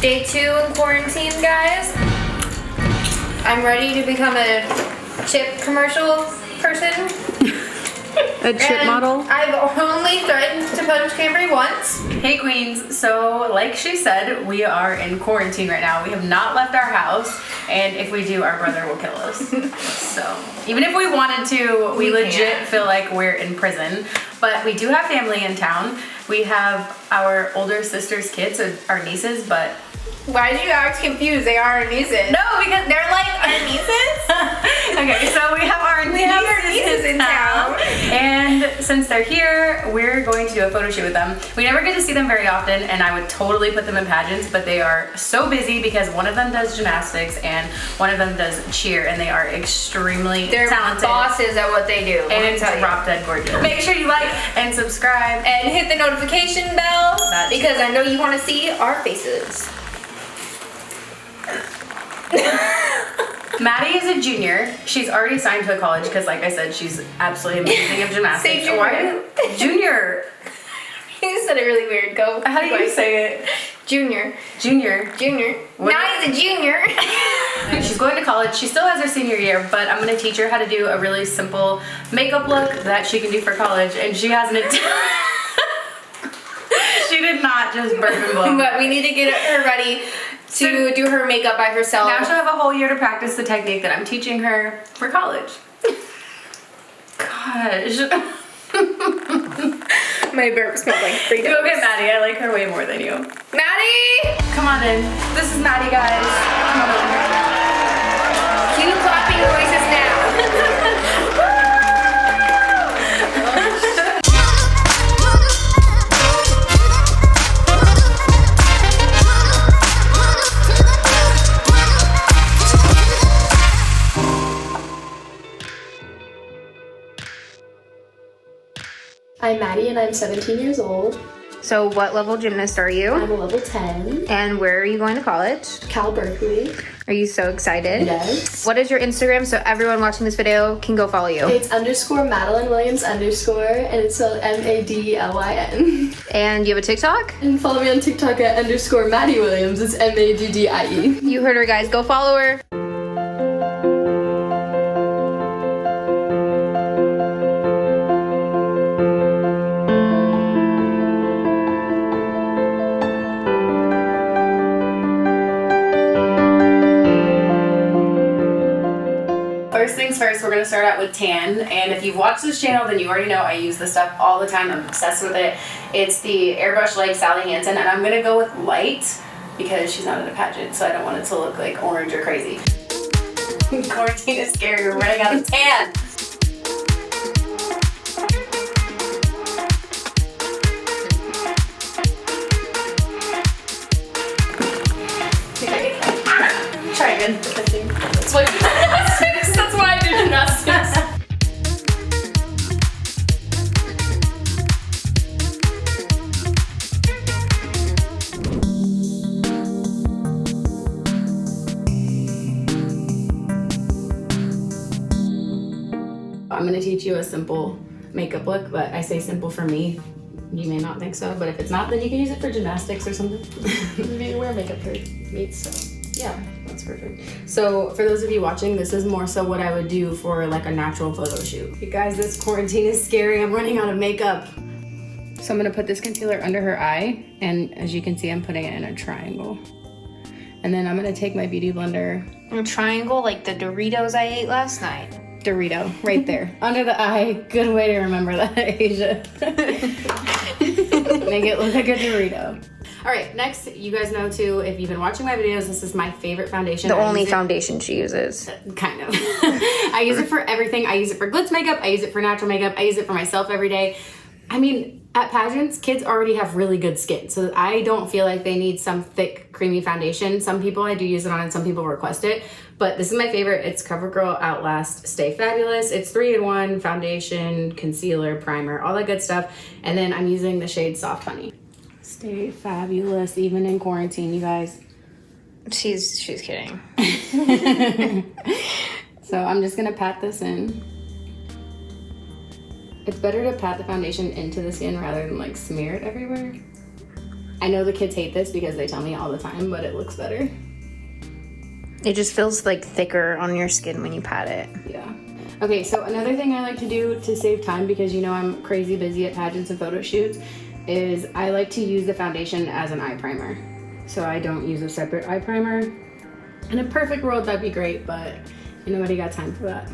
Day 2 in quarantine, guys. I'm ready to become a chip commercial person. A chip model? I've only threatened to punch Cambrie once. Hey queens, so like she said, we are in quarantine right now. We have not left our house, and if we do, our brother will kill us. So even if we wanted to, we legit feel like we're in prison. But we do have family in town. We have our older sister's kids, so our nieces, but why did you act confused? They are our nieces. no, because they're like Our nieces? okay, so we have our nieces in town. And since they're here, we're going to do a photo shoot with them. We never get to see them very often, and I would totally put them in pageants, but they are so busy because one of them does gymnastics and one of them does cheer, and they are extremely talented. They're bosses at what they do. And drop dead gorgeous. Make sure you like and subscribe and hit the notification bell because I know you want to see our faces. Maddie is a junior. She's already signed to a college because, like I said, she's absolutely amazing at gymnastics. Say junior. Junior. You said it really weird. Go. How do you say it? Junior. Junior. Junior. Now he's a junior. She's going to college. She still has her senior year, but I'm going to teach her how to do a really simple makeup look that she can do for college, and she hasn't. She did not just burp and blow. But we need to get her ready to do her makeup by herself. Now she'll have a whole year to practice the technique that I'm teaching her for college. Gosh. My burp smells like freedom. Go get Maddie. I like her way more than you. Maddie! Come on in. This is Maddie, guys. Come on over. Cue clapping noises now. I'm Maddie and I'm 17 years old. So what level gymnast are you? I'm a level 10. And where are you going to college? Cal Berkeley. Are you so excited? Yes. What is your Instagram so everyone watching this video can go follow you? It's _Madeline Williams_ and it's spelled MADLYN. And you have a TikTok? And follow me on TikTok at _Maddie Williams. It's MADDIE. You heard her, guys. Go follow her. First things first, we're gonna start out with tan, and if you've watched this channel, then you already know I use this stuff all the time. I'm obsessed with it. It's the airbrush like Sally Hansen, and I'm gonna go with light because she's not in a pageant, so I don't want it to look like orange or crazy. Quarantine is scary. We're running out of tan. Try again. That's why I do gymnastics. I'm gonna teach you a simple makeup look, but I say simple for me. You may not think so, but if it's not, then you can use it for gymnastics or something. You wear makeup for meets, so. Yeah, that's perfect. So for those of you watching, this is more so what I would do for like a natural photo shoot. You guys, this quarantine is scary. I'm running out of makeup. So I'm gonna put this concealer under her eye, and as you can see, I'm putting it in a triangle. And then I'm gonna take my beauty blender. A triangle like the Doritos I ate last night. Dorito, right there. Under the eye. Good way to remember that, Asia. Make it look like a Dorito. All right, next, you guys know too, if you've been watching my videos, this is my favorite foundation. The only foundation she uses. Kind of. I use it for everything. I use it for glitz makeup. I use it for natural makeup. I use it for myself every day. I mean, at pageants, kids already have really good skin, so I don't feel like they need some thick, creamy foundation. Some people I do use it on, and some people request it, but this is my favorite. It's CoverGirl Outlast Stay Fabulous. It's 3-in-1, foundation, concealer, primer, all that good stuff, and then I'm using the shade Soft Honey. Stay fabulous, even in quarantine, you guys. She's kidding. So I'm just gonna pat this in. It's better to pat the foundation into the skin rather than like smear it everywhere. I know the kids hate this because they tell me all the time, but it looks better. It just feels like thicker on your skin when you pat it. Yeah. Okay, so another thing I like to do to save time, because you know I'm crazy busy at pageants and photo shoots, is I like to use the foundation as an eye primer. So I don't use a separate eye primer. In a perfect world, that'd be great, but nobody got time for that.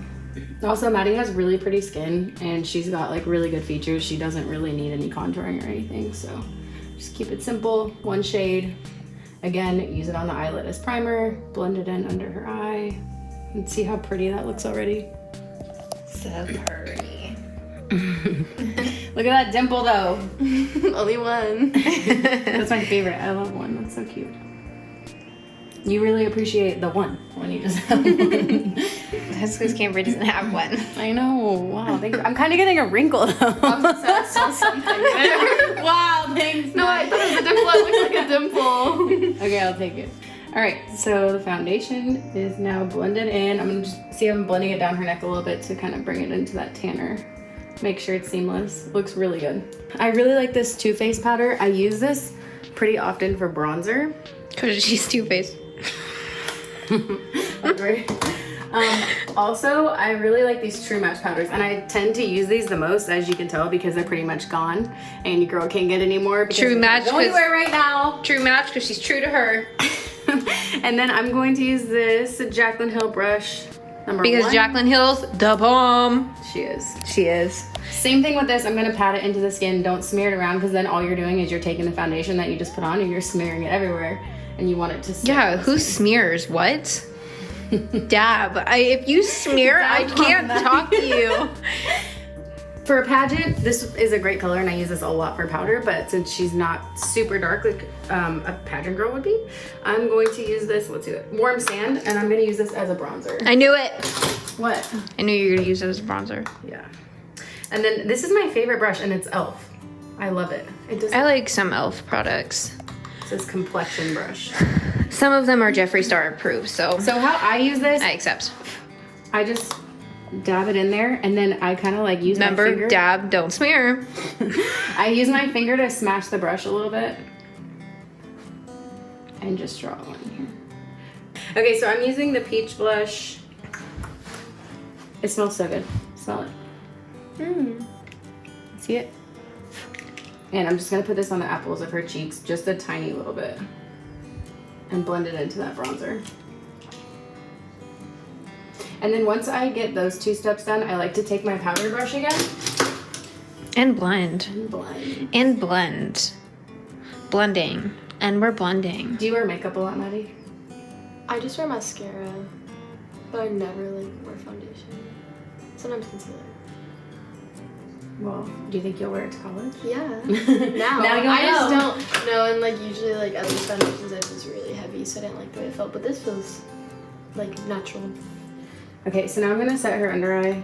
Also, Maddie has really pretty skin, and she's got like really good features. She doesn't really need any contouring or anything, so just keep it simple, one shade. Again, use it on the eyelid as primer, blend it in under her eye, and see how pretty that looks already. So pretty. Look at that dimple though. Only one. That's my favorite. I love one. That's so cute. You really appreciate the one when you just have one. That's because Cambrie doesn't have one. I know. Wow. Thank you. I'm kind of getting a wrinkle though. I saw something. Wow. Thanks. No, I thought it was a dimple. It looks like a dimple. Okay, I'll take it. All right. So the foundation is now blended in. I'm gonna just see I'm blending it down her neck a little bit to kind of bring it into that tanner. Make sure it's seamless. Looks really good. I really like this Too Faced powder. I use this pretty often for bronzer. Because she's Two-Faced. Also, I really like these True Match powders, and I tend to use these the most, as you can tell, because they're pretty much gone, and your girl can't get any more. True Match. Go anywhere right now. True Match because she's true to her. And then I'm going to use this Jaclyn Hill brush number Because 1. Jaclyn Hill's the bomb. She is. She is. Same thing with this. I'm gonna pat it into the skin. Don't smear it around, because then all you're doing is you're taking the foundation that you just put on and you're smearing it everywhere, and you want it to stick. Yeah, who smears what? Dab. If you smear, I can't talk to you. For a pageant, this is a great color, and I use this a lot for powder, but since she's not super dark like a pageant girl would be, I'm going to use this, let's do it, Warm Sand, and I'm going to use this as a bronzer. I knew it. What? I knew you were going to use it as a bronzer. Yeah. And then this is my favorite brush, and it's e.l.f. I love it. It does. I like some e.l.f. products. It says complexion brush. Some of them are Jeffree Star approved, so So how I use this, I accept. I just dab it in there, and then I kind of like use my Remember, finger. dab, don't smear. I use my finger to smash the brush a little bit and just draw one here. Okay, so I'm using the peach blush. It smells so good. Smell it. See it? And I'm just gonna put this on the apples of her cheeks, just a tiny little bit, and blend it into that bronzer. And then once I get those 2 steps done, I like to take my powder brush again And blend. and blend. And blend. Blending. And we're blending. Do you wear makeup a lot, Maddie? I just wear mascara, but I never like wear foundation. Sometimes concealer. Well, do you think you'll wear it to college? Yeah. Now you'll I just know. don't know, and like usually like other foundations it was really heavy, so I didn't like the way it felt. But this feels like natural. Okay, so now I'm gonna set her under eye.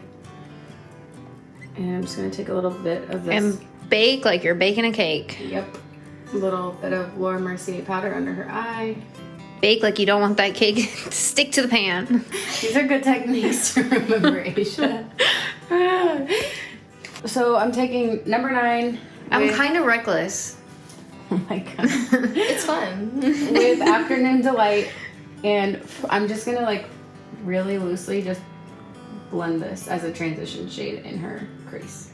And I'm just gonna take a little bit of this. And bake like you're baking a cake. Yep. A little bit of Laura Mercier powder under her eye. Bake like you don't want that cake to stick to the pan. These are good techniques to remember, Asia. So I'm taking number 9. I'm kind of reckless. Oh my god. It's fun. With Afternoon Delight. And I'm just gonna like really loosely just blend this as a transition shade in her crease.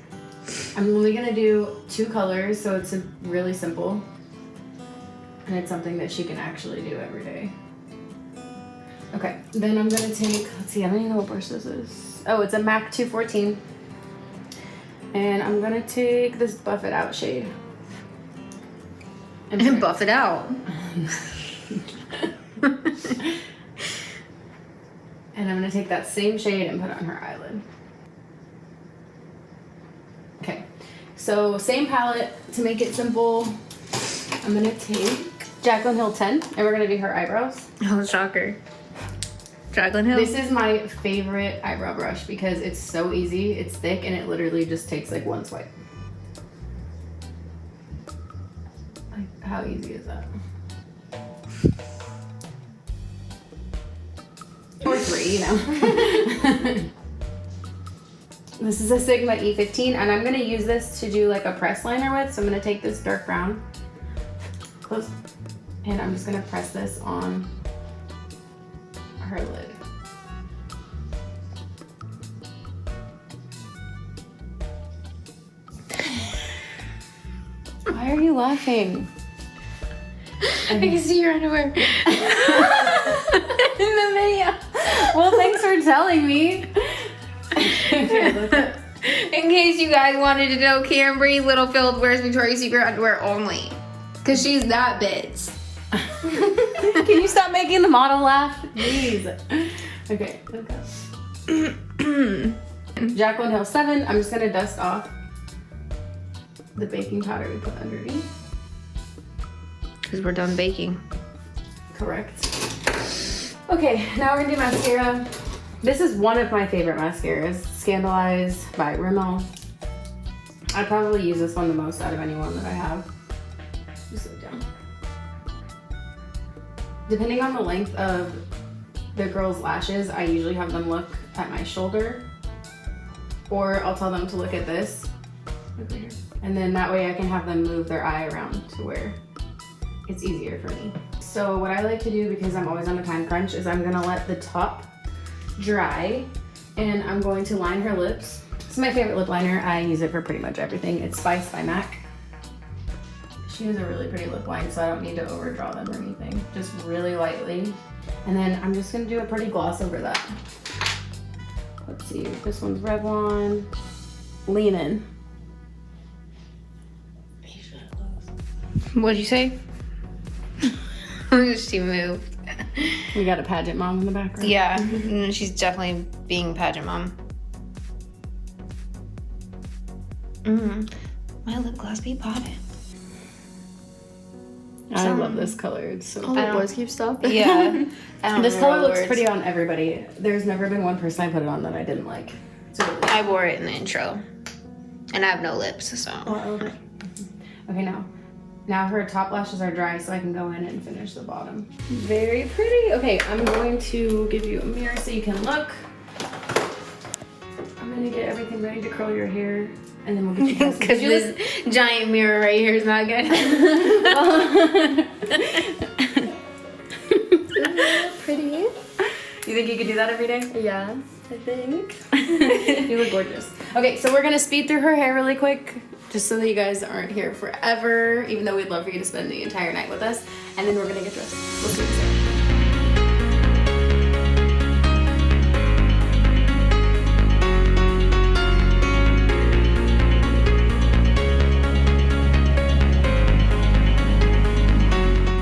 I'm only gonna do 2 colors, so it's really simple. And it's something that she can actually do every day. Okay, then I'm gonna take, let's see, I don't even know what brush this is. Oh, it's a MAC 214. And I'm gonna take this Buff It Out shade. And buff it out. And I'm gonna take that same shade and put it on her eyelid. Okay, so same palette. To make it simple, I'm gonna take Jaclyn Hill 10, and we're gonna do her eyebrows. Oh, shocker. Jaclyn Hill. This is my favorite eyebrow brush because it's so easy, it's thick, and it literally just takes like 1 swipe. Like, how easy is that? Or 3, you know. This is a Sigma E15, and I'm gonna use this to do like a press liner with, so I'm gonna take this dark brown Close. And I'm just gonna press this on her lid. Why are you laughing? I can see your underwear. In the video. Well, thanks for telling me. Okay, look up. In case you guys wanted to know, Cambrie Littlefield wears Victoria's Secret underwear only. Because she's that bitch. Can you stop making the model laugh? Please. Okay, look up. Jaclyn Hill 7. I'm just gonna dust off the baking powder we put underneath. Because we're done baking. Correct. Okay, now we're gonna do mascara. This is one of my favorite mascaras, Scandalize by Rimmel. I probably use this one the most out of anyone that I have. Just look down. Depending on the length of the girl's lashes, I usually have them look at my shoulder, or I'll tell them to look at this. Look right here. And then that way I can have them move their eye around to where it's easier for me. So what I like to do, because I'm always on a time crunch, is I'm gonna let the top dry and I'm going to line her lips. This is my favorite lip liner. I use it for pretty much everything. It's Spice by MAC. She has a really pretty lip line, so I don't need to overdraw them or anything. Just really lightly. And then I'm just gonna do a pretty gloss over that. Let's see, this one's Revlon. Lean In. What'd you say? She moved. We got a pageant mom in the background. Yeah, she's definitely being pageant mom. My lip gloss be popping. I love this color. It's so All the boys keep stopping. Yeah. I don't This remember color all the looks words. pretty on everybody. There's never been one person I put it on that I didn't like. So I wore it in the intro. And I have no lips, so. okay, now her top lashes are dry, so I can go in and finish the bottom. Very pretty. Okay, I'm going to give you a mirror so you can look. I'm gonna get everything ready to curl your hair, and then we'll get you dressed. Because this giant mirror right here is not good. Pretty. You think you could do that every day? Yeah, I think. You look gorgeous. Okay, so we're gonna speed through her hair really quick, just so that you guys aren't here forever, even though we'd love for you to spend the entire night with us. And then we're gonna get dressed. We'll see you soon.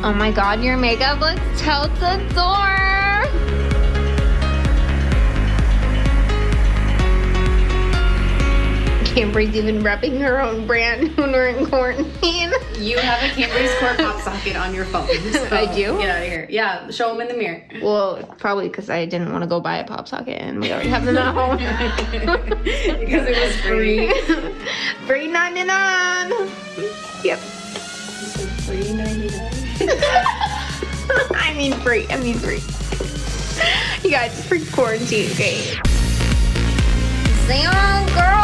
Oh my god, your makeup looks totes adore. Cambrie's even repping her own brand when we're in quarantine. You have a Cambries Court pop socket on your phone. So I do? Get out of here. Yeah, show them in the mirror. Well, probably because I didn't want to go buy a pop socket and we already have them at home. Because it was free. Free 99. Yep. Free 99. I mean free. You guys, it's for quarantine, okay? Zion, girl.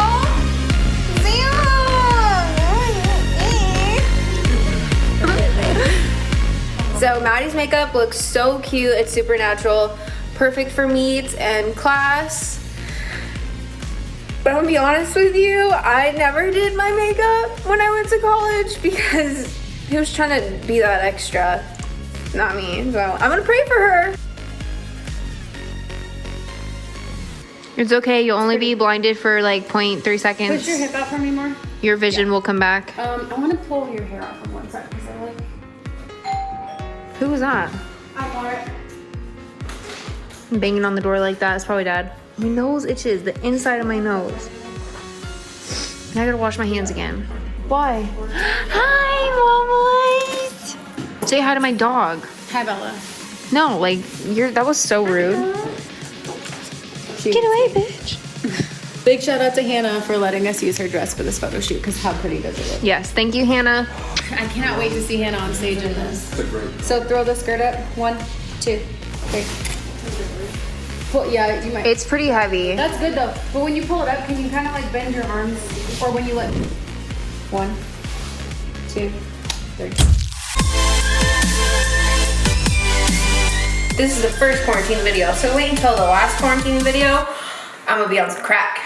So Maddie's makeup looks so cute. It's super natural, perfect for meets and class. But I'm gonna be honest with you, I never did my makeup when I went to college because he was trying to be that extra, not me. So I'm gonna pray for her. It's okay, you'll only be blinded for like 0.3 seconds. Push your hip out for me more. Your vision will come back. I want to pull your hair out from one side because I like. Who was that? I got it. Banging on the door like that. It's probably Dad. My nose itches, the inside of my nose. I gotta wash my hands again. Why? Hi, Mama. Say hi to my dog. Hi, Bella. No, like that was so rude. Get away, bitch. Big shout out to Hannah for letting us use her dress for this photo shoot because how pretty does it look? Yes, thank you, Hannah. I cannot wait to see Hannah on stage in this. So throw the skirt up. 1, 2, 3. Pull, yeah, you might. It's pretty heavy. That's good though. But when you pull it up, can you kind of like bend your arms? Or when you let. 1, 2, 3. This is the first quarantine video, so wait until the last quarantine video. I'm gonna be on some crack.